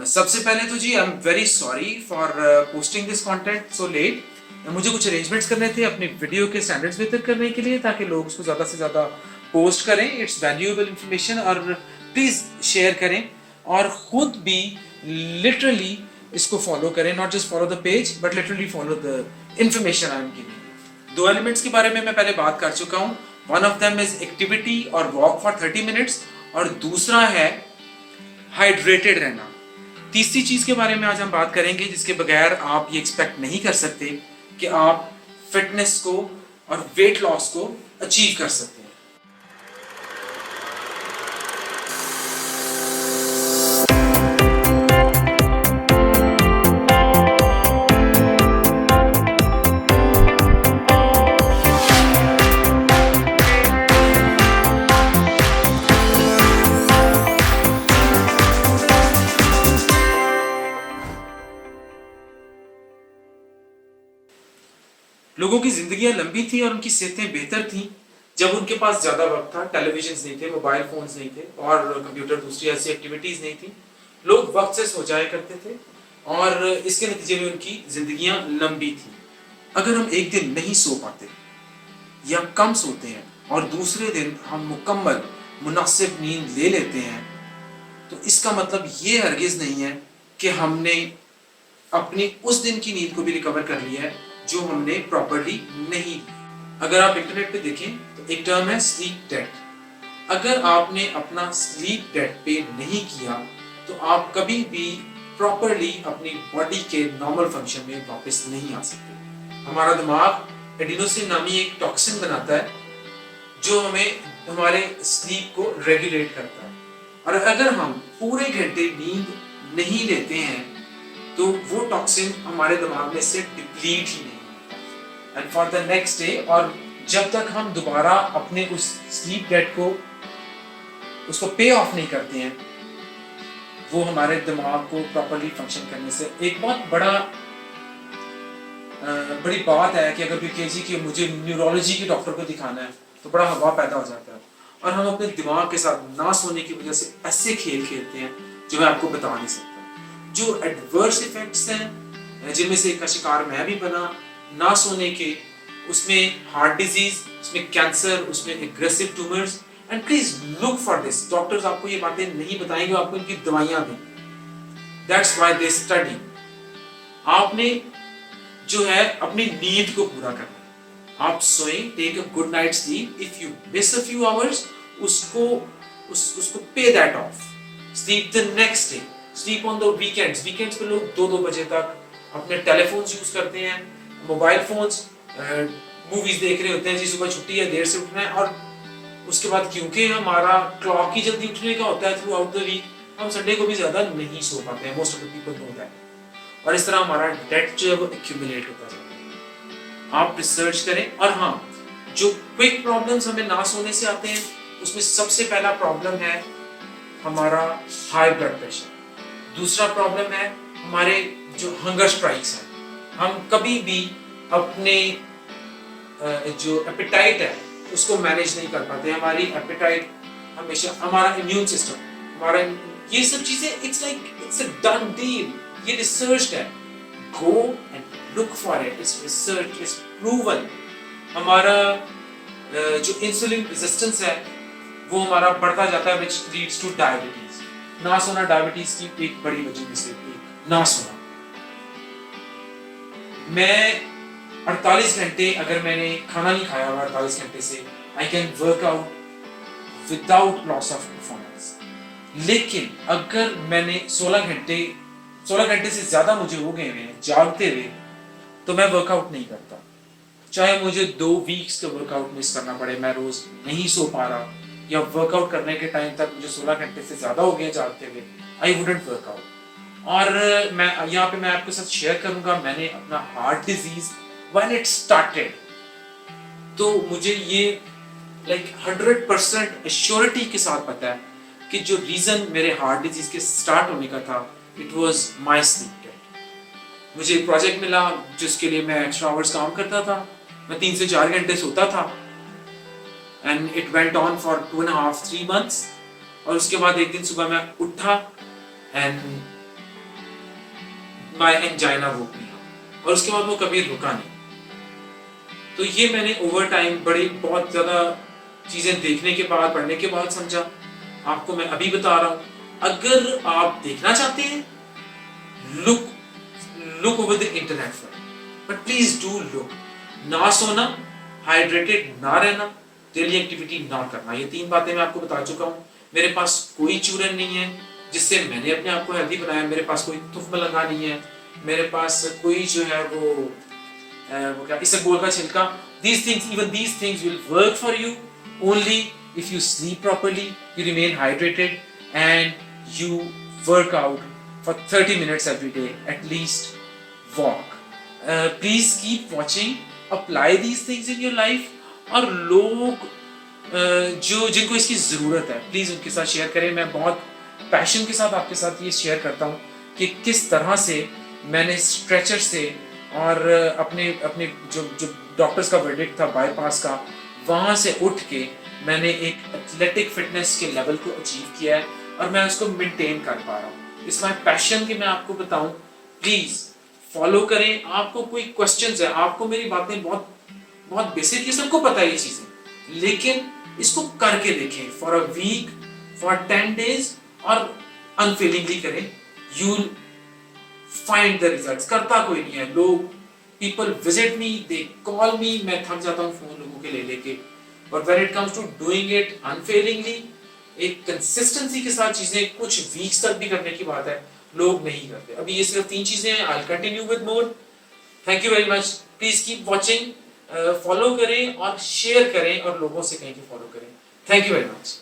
सबसे पहले तो जी I am very sorry for posting this content so late. मुझे कुछ अरेंजमेंट्स करने थे अपनी वीडियो के स्टैंडर्ड्स बेहतर करने के लिए, ताकि लोग उसको ज़्यादा से ज़्यादा पोस्ट करें। इट्स वैल्यूएबल इंफॉर्मेशन, और प्लीज़ शेयर करें और ख़ुद भी लिटरली इसको फॉलो करें। Not just follow the page but literally follow the information I am giving. दो एलिमेंट्स के बारे में मैं पहले बात कर चुका हूँ। One of them is activity और वॉक फॉर 30 मिनट्स, और दूसरा है हाइड्रेटेड रहना। तीसरी चीज के बारे में आज हम बात करेंगे जिसके बगैर आप ये एक्सपेक्ट नहीं कर सकते कि आप फिटनेस को और वेट लॉस को अचीव कर सकते हैं। लोगों की जिंदगियां लंबी थी और उनकी सेहतें बेहतर थी जब उनके पास ज्यादा वक्त था। टेलीविजन नहीं थे, मोबाइल फोन्स नहीं थे और कंप्यूटर, दूसरी ऐसी एक्टिविटीज नहीं थी। लोग वक्त से सो जाया करते थे और इसके नतीजे में उनकी जिंदगियां लंबी थी। अगर हम एक दिन नहीं सो पाते या कम सोते हैं और दूसरे दिन हम मुकम्मल मुनासिब नींद ले लेते हैं, तो इसका मतलब ये हरगिज नहीं है कि हमने अपनी उस दिन की नींद को भी रिकवर कर लिया है जो हमने प्रॉपर्ली नहीं ली। अगर आप इंटरनेट पे देखें तो एक टर्म है स्लीप डेट। अगर आपने अपना स्लीप डेट पे नहीं किया तो आप कभी भी प्रॉपर्ली अपनी बॉडी के नॉर्मल फंक्शन में वापस नहीं आ सकते। हमारा दिमाग एडिनोसिन नामी एक टॉक्सिन बनाता है जो हमें हमारे स्लीप को रेगुलेट करता है, और अगर हम पूरे घंटे नींद नहीं लेते हैं तो वो टॉक्सिन हमारे दिमाग में से डिप्लीट ही नहीं होता। And for the next day, और जब तक हम दोबारा अपने उस स्लीप डेट को उसको पे ऑफ नहीं करते हैं, वो हमारे दिमाग को प्रॉपर्ली फंक्शन करने से एक बहुत बड़ी बात है कि अगर कोई कहे कि मुझे न्यूरोलॉजी के डॉक्टर को दिखाना है तो बड़ा हवा पैदा हो जाता है, और हम अपने दिमाग के साथ ना सोने की वजह से ऐसे खेल खेलते हैं जो मैं आपको बता नहीं सकता। जो एडवर्स इफेक्ट्स हैं जिनमें से एक का शिकार मैं भी बना, ना सोने के, उसमें हार्ट डिजीज, उसमें कैंसर, उसमें aggressive tumours. And please look for this. Doctors आपको ये बातें नहीं बताएंगे, आपको इनकी दवाइयां देंगे। That's why they study. आपने जो है अपनी नींद को पूरा करना। आप सोएं, take a good night sleep. If you miss a few hours, उसको pay that off. Sleep the next day. Sleep on the weekends. Weekends पे लोग 2-2 बजे तक अपने टेलीफोन्स यूज करते हैं, मोबाइल फोन्स, मूवीज देख रहे होते हैं जी। सुबह छुट्टी है, देर से उठना है, और उसके बाद क्योंकि हमारा क्लॉक ही जल्दी उठने का होता है थ्रू आउट द वीक, हम संडे को भी ज्यादा नहीं सो पाते हैं। Most of the people know that. और इस तरह हमारा डेट जो है वो एक्यूमुलेट होता जाता है। आप रिसर्च करें। और हाँ, जो क्विक प्रॉब्लम्स हमें ना सोने से आते हैं उसमें सबसे पहला प्रॉब्लम है हमारा हाई ब्लड प्रेशर। दूसरा प्रॉब्लम है हमारे जो हंगर स्ट्राइक्स हैं। हम कभी भी अपने जो एपेटाइट है उसको मैनेज नहीं कर पाते। हमारी एपेटाइट हमेशा, हमारा इम्यून सिस्टम, हमारा, ये सब चीजें इट्स अ डन डील। ये रिसर्च है। Go and look for it. It's research, it's proven. हमारा जो इंसुलिन रेजिस्टेंस है वो हमारा बढ़ता जाता है, व्हिच लीड्स टू डायबिटीज। ना सोना डायबिटीज की एक बड़ी वजह में से एक ना सोना। मैं 48 घंटे अगर मैंने खाना नहीं खाया हुआ 48 घंटे से, I can work out without loss of performance. लेकिन अगर मैंने 16 घंटे से ज्यादा मुझे हो गए हैं जागते हुए, तो मैं वर्कआउट नहीं करता। चाहे मुझे 2 वीक्स का वर्कआउट मिस करना पड़े, मैं रोज नहीं सो पा रहा, या वर्कआउट करने के टाइम तक मुझे 16 घंटे से ज्यादा हो गए जागते हुए, आई वुडंट वर्कआउट। और मैं यहाँ पे मैं आपके साथ शेयर करूंगा, मैंने अपना heart disease when it started, तो मुझे ये 100% एश्योरिटी के साथ पता है कि जो रीजन मेरे हार्ट डिजीज के स्टार्ट होने का था, it was my sleep date. मुझे एक प्रोजेक्ट मिला जिसके लिए मैं एक्स्ट्रा आवर्स काम करता था। मैं 3 से 4 घंटे सोता था, and it went on for 2.5-3 months। और उसके बाद एक दिन सुबह मैं उठा and my angina woke me up, और उसके बाद वो कभी रुका नहीं। तो ये मैंने ओवर टाइम बड़ी बहुत ज़्यादा चीज़ें देखने के बाद, पढ़ने के बाद समझा। आपको मैं अभी बता रहा हूँ, अगर आप देखना चाहते हैं, look look over the internet for, but please do look. ना सोना, हाइड्रेटेड ना रहना, डेली एक्टिविटी ना करना, ये 3 बातें मैं आपको बता चुका हूँ। मेरे पास कोई चूरन नहीं है जिससे मैंने अपने आप को हेल्दी बनाया, मेरे पास कोई तुफ मलंगा नहीं है, मेरे पास कोई जो है वो क्या इसबगोल का छिलका। These things, even these things will work for you only if you sleep properly, you remain hydrated, and you work out for 30 minutes every day, at least walk. Please keep watching, apply these things in your life, और लोग जो जिनको इसकी ज़रूरत है please उनके साथ share करें। मैं बहुत पैशन के साथ आपके साथ ये शेयर करता हूँ कि किस तरह से मैंने स्ट्रेचर से और अपने अपने जो जो डॉक्टर्स का वर्डिक्ट था बाईपास का, वहाँ से उठ के मैंने एक एथलेटिक फिटनेस के लेवल को अचीव किया है और मैं उसको मेंटेन कर पा रहा हूँ। इट्स माय पैशन कि मैं आपको बताऊँ, प्लीज़ फॉलो करें। आपको कोई क्वेश्चंस है, आपको मेरी बातें बहुत बहुत बेसिक, ये सबको पता है ये चीज़ें, लेकिन इसको करके देखें for a week, for 10 days, और अनफेलिंगली करें। You find the results. करता कोई नहीं है, लोग people visit me, they call me, मैं थक जाता हूँ फोन लोगों के ले लेके, but when it comes to doing it unfailingly, एक कंसिस्टेंसी के साथ चीजें कुछ वीक्स तक भी करने की बात है, लोग नहीं करते। अभी ये सिर्फ 3 चीजें हैं, I will continue with more. Thank you very much, please keep watching, follow करें और शेयर करें और लोगों से कहें कि फॉलो करें। Thank you very much.